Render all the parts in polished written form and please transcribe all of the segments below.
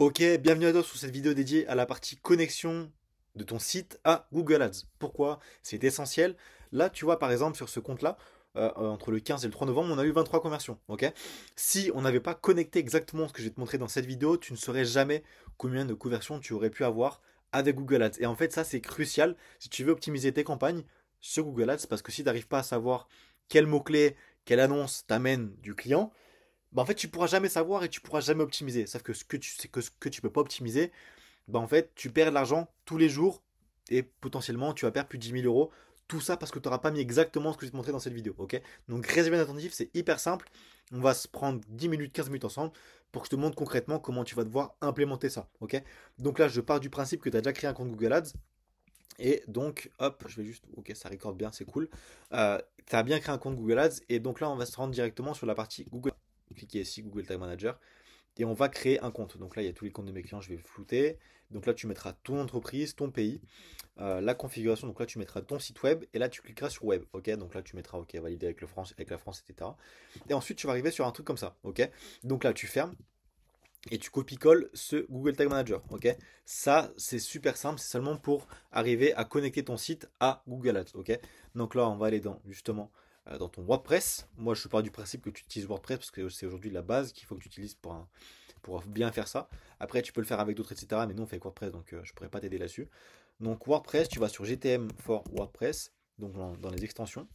Ok, bienvenue à tous sur cette vidéo dédiée à la partie connexion de ton site à Google Ads. Pourquoi? C'est essentiel. Là, tu vois, par exemple, sur ce compte-là, entre le 15 et le 3 novembre, on a eu 23 conversions. Ok. Si on n'avait pas connecté exactement ce que je vais te montrer dans cette vidéo, tu ne saurais jamais combien de conversions tu aurais pu avoir avec Google Ads. Et en fait, ça, c'est crucial si tu veux optimiser tes campagnes sur Google Ads, parce que si tu n'arrives pas à savoir quel mot-clé, quelle annonce t'amène du client, bah en fait tu pourras jamais savoir et tu pourras jamais optimiser. Sauf que ce que tu sais que ce que tu peux pas optimiser, bah en fait tu perds de l'argent tous les jours et potentiellement tu vas perdre plus de 10 000 euros. Tout ça parce que tu n'auras pas mis exactement ce que je vais te montrer dans cette vidéo. Ok. Donc reste bien attentif, c'est hyper simple. On va se prendre 10 minutes, 15 minutes ensemble pour que je te montre concrètement comment tu vas devoir implémenter ça. Ok. Donc là je pars du principe que tu as déjà créé un compte Google Ads. Et donc, hop, je vais juste. Ok, ça recorde bien, c'est cool. Tu as bien créé un compte Google Ads. Et donc là, on va se rendre directement sur la partie Google. Cliquez ici, Google Tag Manager. Et on va créer un compte. Donc là, il y a tous les comptes de mes clients, je vais flouter. Donc là, tu mettras ton entreprise, ton pays, la configuration. Donc là, tu mettras ton site web. Et là, tu cliqueras sur web. Ok, donc là, tu mettras OK, valider avec, avec la France, etc. Et ensuite, tu vas arriver sur un truc comme ça. Ok, donc là, tu fermes et tu copie-colles ce Google Tag Manager. Ok, ça c'est super simple, c'est seulement pour arriver à connecter ton site à Google Ads. Ok, donc là on va aller dans justement dans ton WordPress. Moi je pars du principe que tu utilises WordPress parce que c'est aujourd'hui la base qu'il faut que tu utilises pour bien faire ça. Après tu peux le faire avec d'autres etc. Mais nous on fait avec WordPress donc je pourrais pas t'aider là-dessus. Donc WordPress, tu vas sur GTM for WordPress, donc dans les extensions.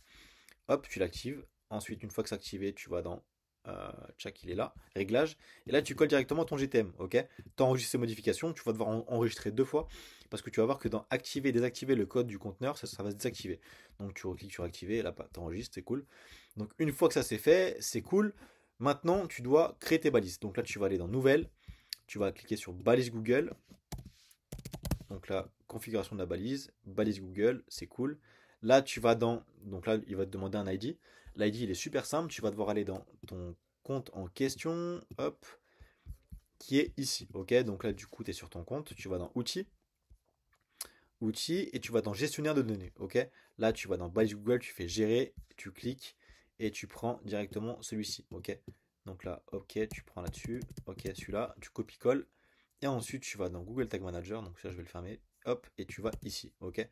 Hop, tu l'actives. Ensuite, une fois que c'est activé, tu vas dans check, il est là, réglages. Et là, tu colles directement ton GTM. Ok, tu enregistres ces modifications. Tu vas devoir enregistrer deux fois parce que tu vas voir que dans activer et désactiver le code du conteneur, ça va se désactiver. Donc, tu recliques sur activer et là, tu enregistres, c'est cool. Donc, une fois que ça c'est fait, c'est cool. Maintenant, tu dois créer tes balises. Donc là, tu vas aller dans Nouvelles. Tu vas cliquer sur balise Google. Donc là, configuration de la balise, balise Google, c'est cool. Là, tu vas dans. Donc là, il va te demander un ID. L'ID, il est super simple. Tu vas devoir aller dans ton compte en question. Hop, qui est ici. Ok, donc là, du coup, tu es sur ton compte. Tu vas dans Outils. Outils. Et tu vas dans Gestionnaire de données. Ok, là, tu vas dans balise Google. Tu fais Gérer. Tu cliques. Et tu prends directement celui-ci. Ok, donc là, ok, tu prends là-dessus. Ok, celui-là. Tu copies-colles. Et ensuite, tu vas dans Google Tag Manager. Donc ça, je vais le fermer. Hop, et tu vas ici. Ok,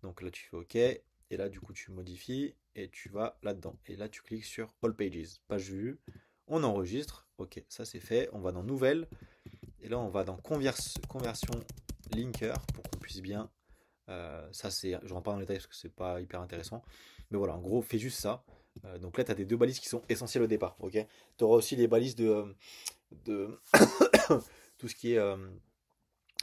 donc là, tu fais OK. Et là, du coup, tu modifies et tu vas là-dedans. Et là, tu cliques sur All Pages, page vue. On enregistre. OK, ça c'est fait. On va dans Nouvelles. Et là, on va dans Conversion Linker pour qu'on puisse bien. Ça, c'est. Je rentre pas dans les détails parce que c'est pas hyper intéressant. Mais voilà, en gros, fais juste ça. Donc là, tu as des deux balises qui sont essentielles au départ. OK, tu auras aussi les balises de tout ce qui est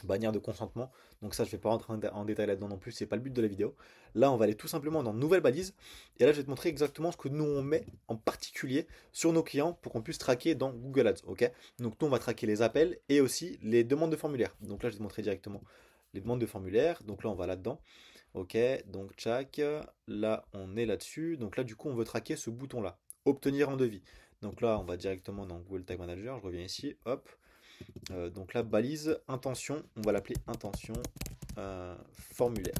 bannière de consentement. Donc ça, je vais pas rentrer en détail là-dedans non plus, c'est pas le but de la vidéo. Là, on va aller tout simplement dans nouvelle balise. Et là, je vais te montrer exactement ce que nous on met en particulier sur nos clients pour qu'on puisse traquer dans Google Ads. Ok. Donc nous, on va traquer les appels et aussi les demandes de formulaires. Donc là, je vais te montrer directement les demandes de formulaires. Donc là, on va là-dedans. Ok. Donc tchac. Là, on est là-dessus. Donc là, du coup, on veut traquer ce bouton-là. Obtenir un devis. Donc là, on va directement dans Google Tag Manager. Je reviens ici. Hop. Donc la balise intention, on va l'appeler intention formulaire.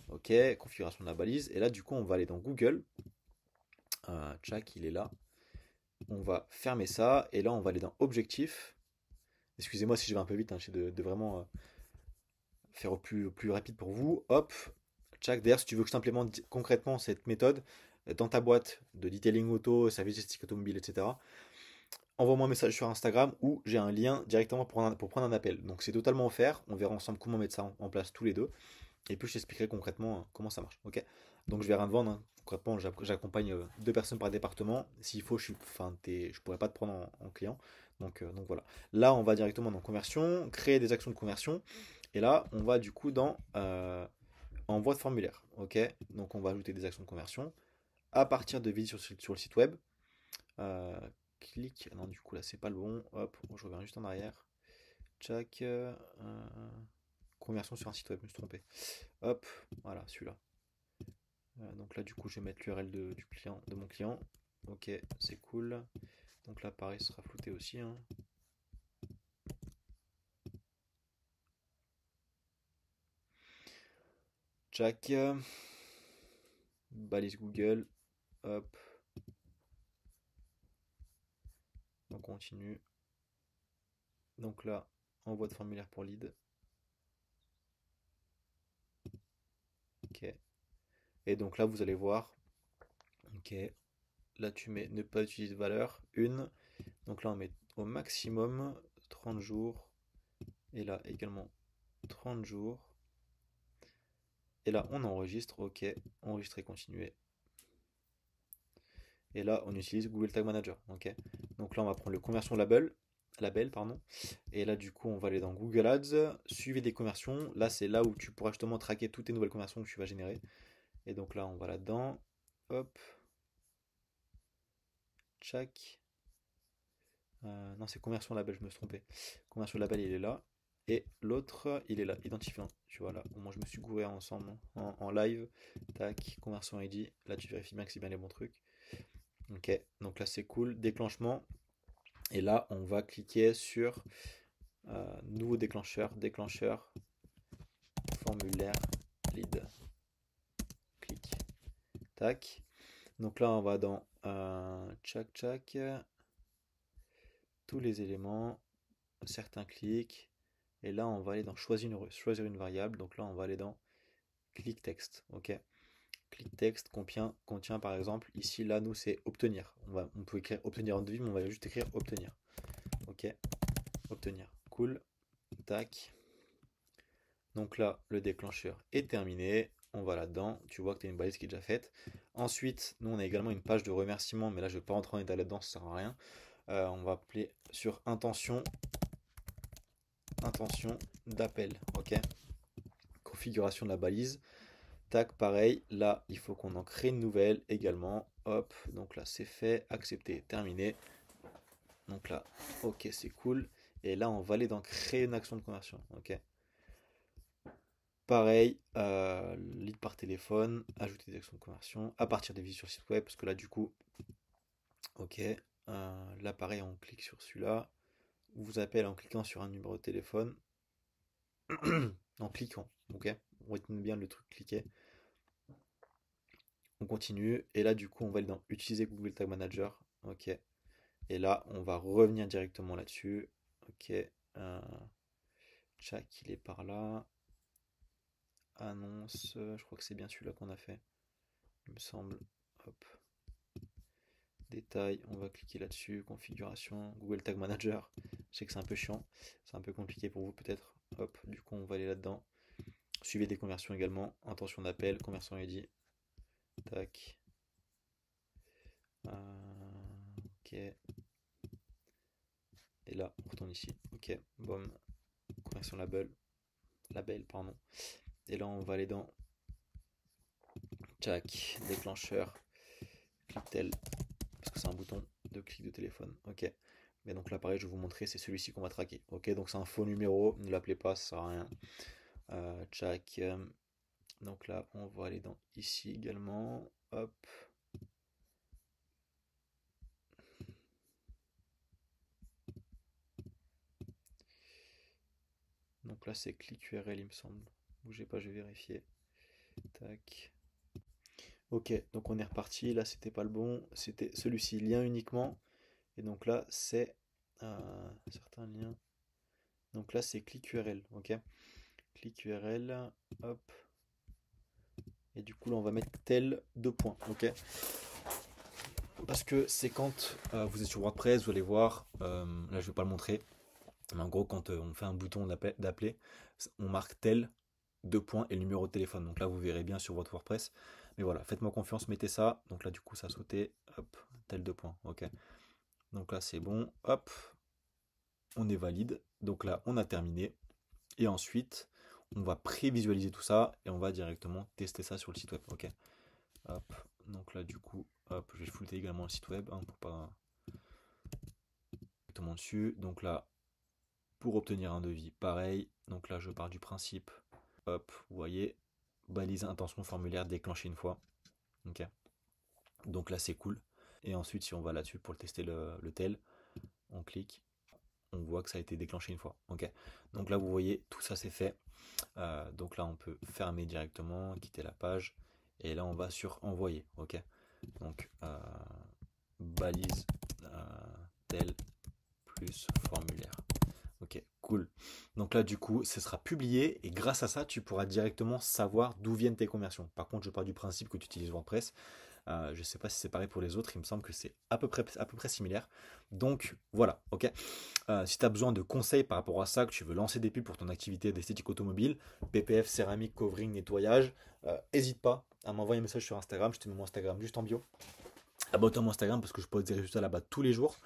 Ok, configuration de la balise. Et là, du coup, on va aller dans Google. Tchac, il est là. On va fermer ça. Et là, on va aller dans Objectif. Excusez-moi si je vais un peu vite, hein, j'essaie de vraiment faire au plus rapide pour vous. Hop, tchac. D'ailleurs, si tu veux que je t'implémente concrètement cette méthode dans ta boîte de detailing auto, service esthétique automobile, etc., envoie-moi un message sur Instagram où j'ai un lien directement pour prendre un appel. Donc c'est totalement offert. On verra ensemble comment mettre ça en place tous les deux. Et puis je t'expliquerai concrètement comment ça marche. Ok. Donc je vais rien te vendre, hein. Concrètement, j'accompagne deux personnes par département. S'il faut, je pourrais pas te prendre en client. Donc voilà. Là, on va directement dans conversion, créer des actions de conversion. Et là, on va du coup dans envoi de formulaire. Ok. Donc on va ajouter des actions de conversion à partir de visites sur le site web. Euh, Clic. Non, du coup là, c'est pas le bon. Hop, je reviens juste en arrière. Tchac. Conversion sur un site web, je me suis trompé. Hop, voilà, celui-là. Donc là, du coup, je vais mettre l'URL du client, de mon client. Ok, c'est cool. Donc là, pareil, ce sera flouté aussi, hein. Jack, balise Google. Hop, on continue. Donc là, envoi de formulaire pour lead. Ok. Et donc là, vous allez voir. Ok. Là, tu mets ne pas utiliser de valeur. Une. Donc là, on met au maximum 30 jours. Et là, également 30 jours. Et là, on enregistre. Ok. Enregistrer, continuer. Et là, on utilise Google Tag Manager. Ok. Donc là, on va prendre le conversion label, pardon. Et là, du coup, on va aller dans Google Ads, suivez des conversions. Là, c'est là où tu pourras justement traquer toutes tes nouvelles conversions que tu vas générer. Et donc là, on va là-dedans. Hop. Tchac. Non, c'est conversion label, je me suis trompé. Conversion label, il est là. Et l'autre, il est là, identifiant. Tu vois là, moi je me suis gouré ensemble en live. Tac, conversion ID. Là, tu vérifies bien que c'est bien les bons trucs. Ok, donc là, c'est cool. Déclenchement. Et là, on va cliquer sur nouveau déclencheur, formulaire, lead. Clic. Tac. Donc là, on va dans tchac, tous les éléments, certains clics. Et là, on va aller dans choisir une variable. Donc là, on va aller dans clic texte. Ok. Clic texte contient par exemple, ici, là, nous, c'est obtenir. On peut écrire obtenir un devis, mais on va juste écrire obtenir. Ok. Obtenir. Cool. Tac. Donc là, le déclencheur est terminé. On va là-dedans. Tu vois que tu as une balise qui est déjà faite. Ensuite, nous, on a également une page de remerciement, mais là, je ne vais pas rentrer en détail là-dedans, ça ne sert à rien. On va appeler sur intention d'appel. Ok. Configuration de la balise. Tac, pareil. Là, il faut qu'on en crée une nouvelle également. Hop. Donc là, c'est fait. Accepté. Terminé. Donc là, ok, c'est cool. Et là, on va aller dans créer une action de conversion. Ok. Pareil, lead par téléphone, ajouter des actions de conversion à partir des visites sur le site web, parce que là, du coup, ok, là, pareil, on clique sur celui-là, on vous appelle en cliquant sur un numéro de téléphone, en cliquant, ok, retenez bien le truc cliquer, on continue, et là, du coup, on va aller dans utiliser Google Tag Manager, ok, et là, on va revenir directement là-dessus, ok, Tchac, il est par là, annonce, je crois que c'est bien celui-là qu'on a fait, il me semble, hop. Détail, on va cliquer là-dessus, configuration, Google Tag Manager. Je sais que c'est un peu chiant, c'est un peu compliqué pour vous peut-être. Hop, du coup on va aller là-dedans. Suivez des conversions également, intention d'appel, conversion ID. Tac. Ok. Et là, on retourne ici. Ok, bon. Conversion label, pardon. Et là on va aller dans Tchac, déclencheur, clic tel, parce que c'est un bouton de clic de téléphone. Ok. Mais donc là, pareil, je vais vous montrer, c'est celui-ci qu'on va traquer. Ok, donc c'est un faux numéro, ne l'appelez pas, ça sert à rien. Tchac. Donc là, on va aller dans ici également. Hop. Donc là, c'est clic URL, il me semble. Bougez pas, je vais vérifier. Tac. Ok, donc on est reparti. Là, c'était pas le bon. C'était celui-ci, lien uniquement. Et donc là, c'est certains liens. Donc là, c'est clic URL. Ok. Clic URL. Hop. Et du coup, là, on va mettre tel deux points. Ok. Parce que c'est quand vous êtes sur WordPress, vous allez voir. Là, je vais pas le montrer. Mais en gros, quand on fait un bouton d'appeler, on marque tel, deux points et le numéro de téléphone. Donc là, vous verrez bien sur votre WordPress. Mais voilà, faites-moi confiance, mettez ça. Donc là, du coup, ça a sauté. Hop, tel deux points. Ok. Donc là, c'est bon. Hop, on est valide. Donc là, on a terminé. Et ensuite, on va prévisualiser tout ça et on va directement tester ça sur le site web. Ok. Hop. Donc là, du coup, hop, je vais flouter également le site web pour pas directement dessus. Donc là, pour obtenir un devis, pareil. Donc là, je pars du principe. Hop, vous voyez, balise intention formulaire déclenché une fois. Ok. Donc là, c'est cool. Et ensuite, si on va là-dessus pour tester le tel, on clique, on voit que ça a été déclenché une fois. Ok. Donc là, vous voyez, tout ça c'est fait. Donc là, on peut fermer directement, quitter la page. Et là, on va sur envoyer. Ok. Donc, balise tel plus formulaire. Ok, cool. Donc là, du coup, ce sera publié et grâce à ça, tu pourras directement savoir d'où viennent tes conversions. Par contre, je pars du principe que tu utilises WordPress. Je ne sais pas si c'est pareil pour les autres, il me semble que c'est à peu près similaire. Donc voilà, ok. Si tu as besoin de conseils par rapport à ça, que tu veux lancer des pubs pour ton activité d'esthétique automobile, PPF, céramique, covering, nettoyage, n'hésite pas à m'envoyer un message sur Instagram. Je te mets mon Instagram juste en bio. Abonne-toi à mon Instagram parce que je poste des résultats là-bas tous les jours.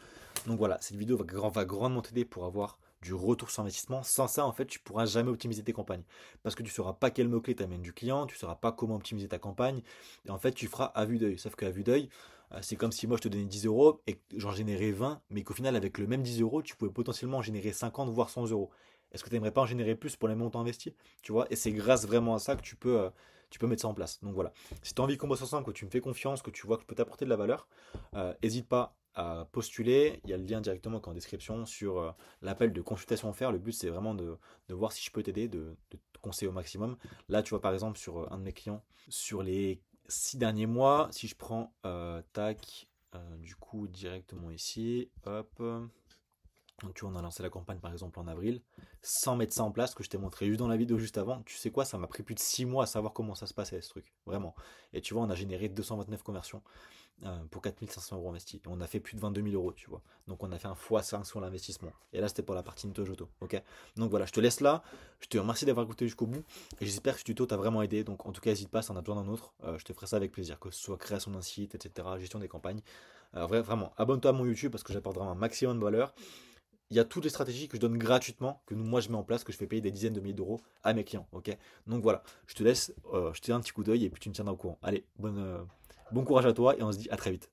Donc voilà, cette vidéo va grandement t'aider pour avoir du retour sur investissement. Sans ça, en fait, tu pourras jamais optimiser tes campagnes. Parce que tu ne sauras pas quel mot-clé t'amène du client, tu ne sauras pas comment optimiser ta campagne. Et en fait, tu feras à vue d'œil. Sauf qu'à vue d'œil, c'est comme si moi je te donnais 10 euros et que j'en générais 20, mais qu'au final, avec le même 10 euros, tu pouvais potentiellement en générer 50, voire 100 euros. Est-ce que tu n'aimerais pas en générer plus pour les montants investis? Tu vois, et c'est grâce vraiment à ça que tu peux mettre ça en place. Donc voilà. Si tu as envie qu'on bosse ensemble, que tu me fais confiance, que tu vois que je peux t'apporter de la valeur, n'hésite pas à postuler. Il y a le lien directement en description sur l'appel de consultation offert. Le but, c'est vraiment de voir si je peux t'aider, de te conseiller au maximum. Là, tu vois, par exemple, sur un de mes clients, sur les 6 derniers mois, si je prends tac, du coup, directement ici, hop. Donc, tu vois, on a lancé la campagne par exemple en avril, sans mettre ça en place, que je t'ai montré juste dans la vidéo juste avant. Tu sais quoi, ça m'a pris plus de 6 mois à savoir comment ça se passait ce truc, vraiment. Et tu vois, on a généré 229 conversions pour 4 500 € investis. Et on a fait plus de 22 000 euros, tu vois. Donc on a fait un x5 sur l'investissement. Et là, c'était pour la partie Nitojoto, ok. Donc voilà, je te laisse là. Je te remercie d'avoir écouté jusqu'au bout. Et j'espère que ce tuto t'a vraiment aidé. Donc en tout cas, n'hésite pas, si on a besoin d'un autre, je te ferai ça avec plaisir. Que ce soit création d'un site, etc., gestion des campagnes. Vraiment, abonne-toi à mon YouTube parce que j'apporte vraiment un maximum de valeur. Il y a toutes les stratégies que je donne gratuitement, que moi je mets en place, que je fais payer des dizaines de milliers d'euros à mes clients. Ok. Donc voilà, je te laisse jeter un petit coup d'œil et puis tu me tiendras au courant. Allez, bon courage à toi et on se dit à très vite.